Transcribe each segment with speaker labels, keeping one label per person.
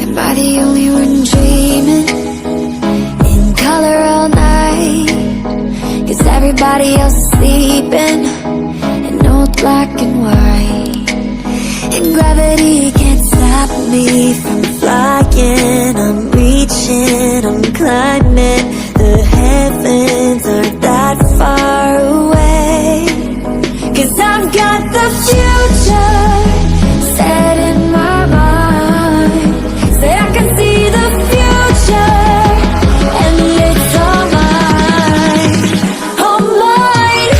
Speaker 1: Am I the only one dreaming in color all night? 'Cause everybody else is sleeping in old black and white. And gravity can't stop me from flying. I'm reaching, I'm climbing. The heavens aren't that far away. 'Cause I've got the future set in my mind. Say I can see the future, and it's all mine, all mine.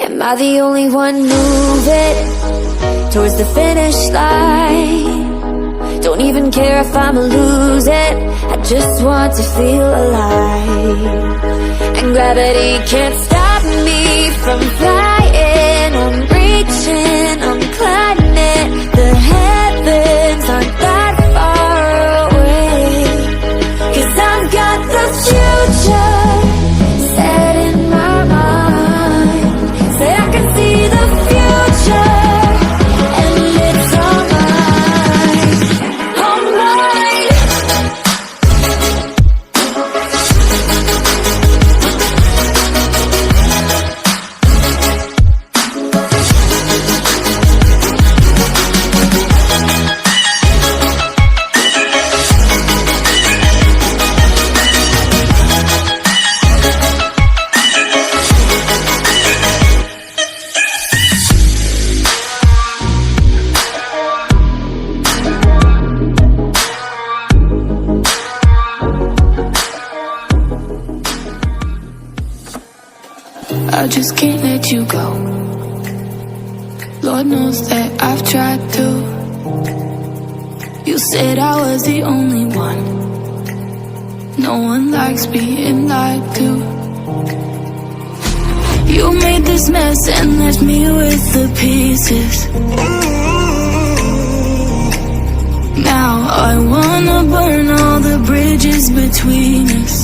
Speaker 1: Am I the only one moving towards the finish line? Don't even care if I'ma lose it, I just want to feel alive. And gravity can't stop me from flying. I'm reaching, I'm climbing. The heavens aren't that far away. 'Cause I've got the future set in my mind. Say I can see the future, and it's all mine, all mine.
Speaker 2: I just can't let you go. Lord knows that I've tried to. You said I was the only one. No one likes being lied to. You made this mess and left me with the pieces. Now I wanna burn all the bridges between us.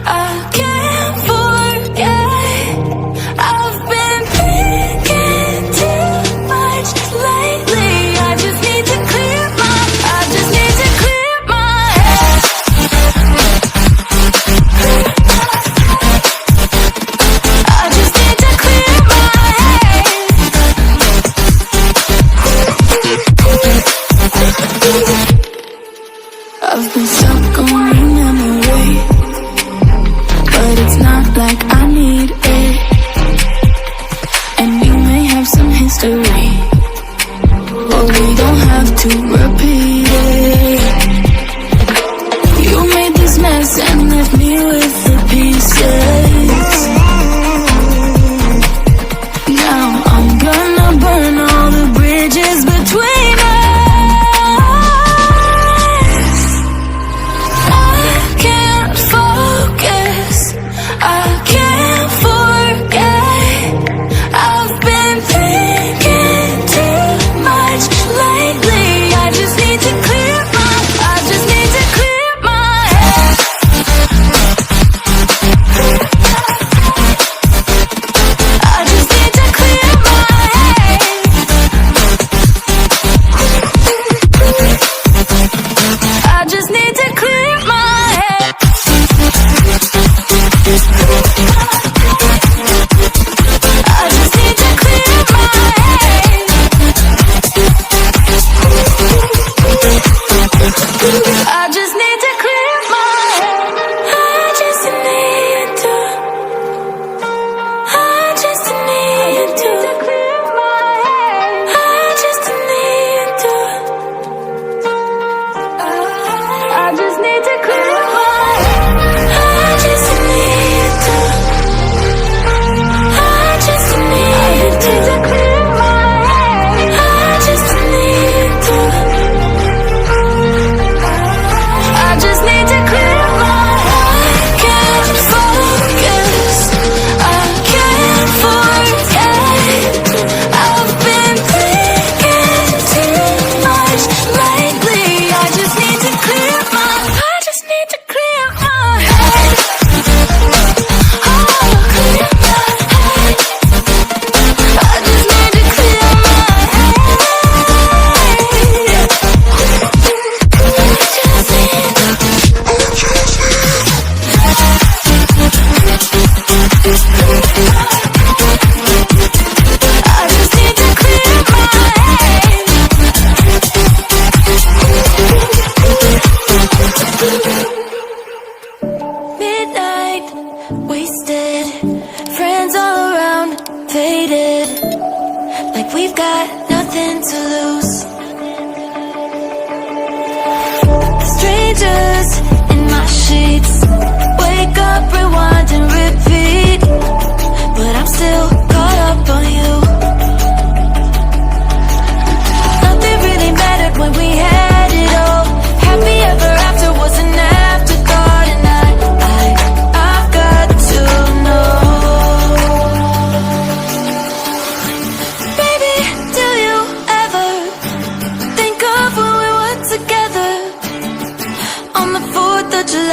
Speaker 2: I can't forget. I've been thinking too much lately. I just need to clear my head. I just need to clear my head.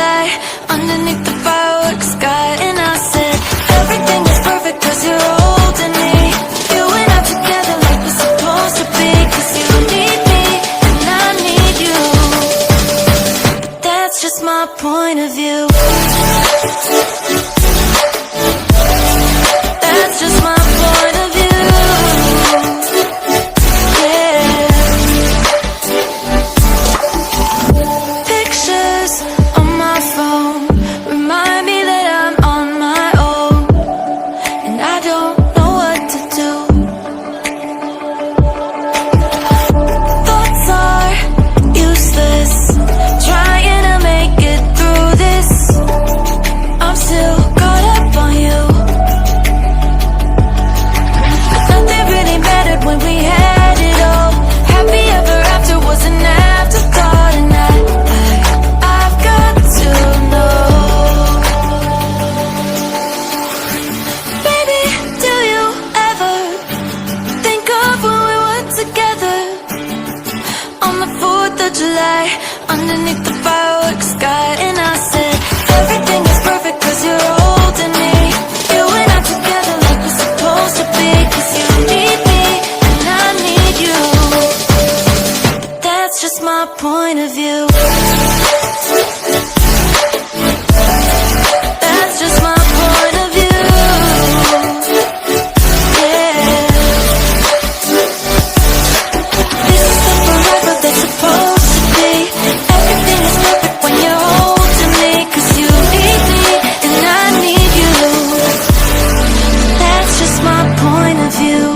Speaker 2: July, underneath the fireworks sky. And I said, everything is perfect cause you're holding me. You and I together like we're supposed to be. Cause you need me and I need you. That's just my point of view. That's just my point of view. Yeah. Pictures on my phone remind me that I'm on my own, and I don't know what to do. Thoughts are useless, trying to make it through this. I'm still caught up on you. Nothing really mattered when we had it all. Happy ever after was an afterthought, and I've got to know. Baby, do you ever think of when we were together on the 4th of July, underneath the fireworks sky? And I said, everything is perfect cause you're holding me. You and I together like we're supposed to be. Cause you need me and I need you. That's just my point of view. That's just my point of view. Yeah. This is the forever that's supposed to be. Everything is perfect when you're holding me. Cause you need me and I need you. That's just my point of view.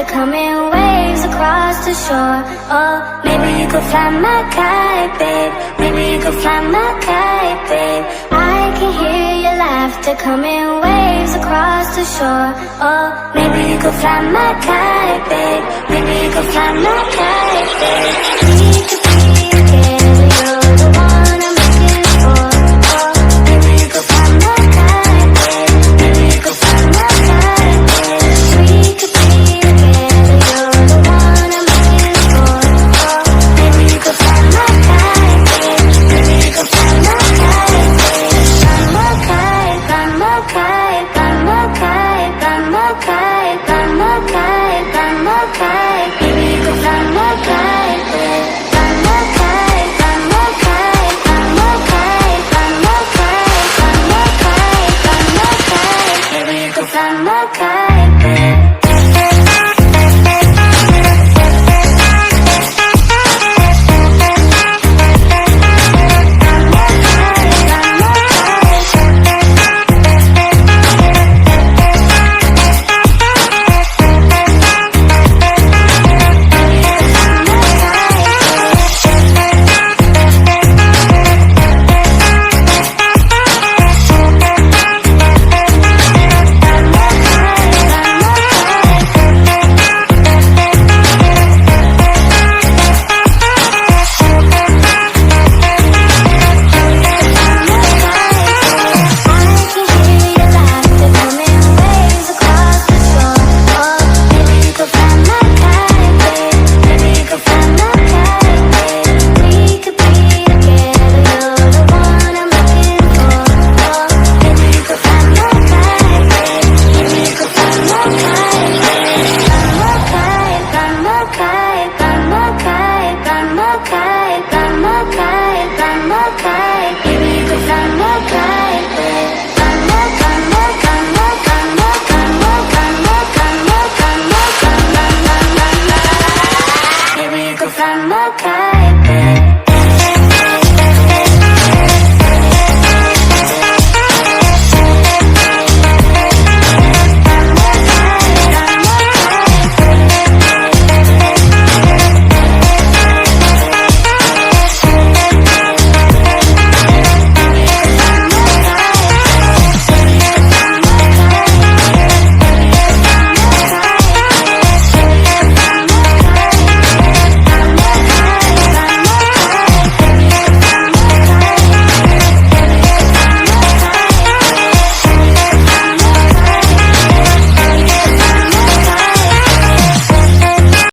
Speaker 3: Coming waves across the shore. Oh, maybe you could fly my kite, babe. Maybe you could fly my kite, babe. I can hear your laughter coming waves across the shore. Oh, maybe you could fly my kite, babe. Maybe you could fly my kite, babe. We could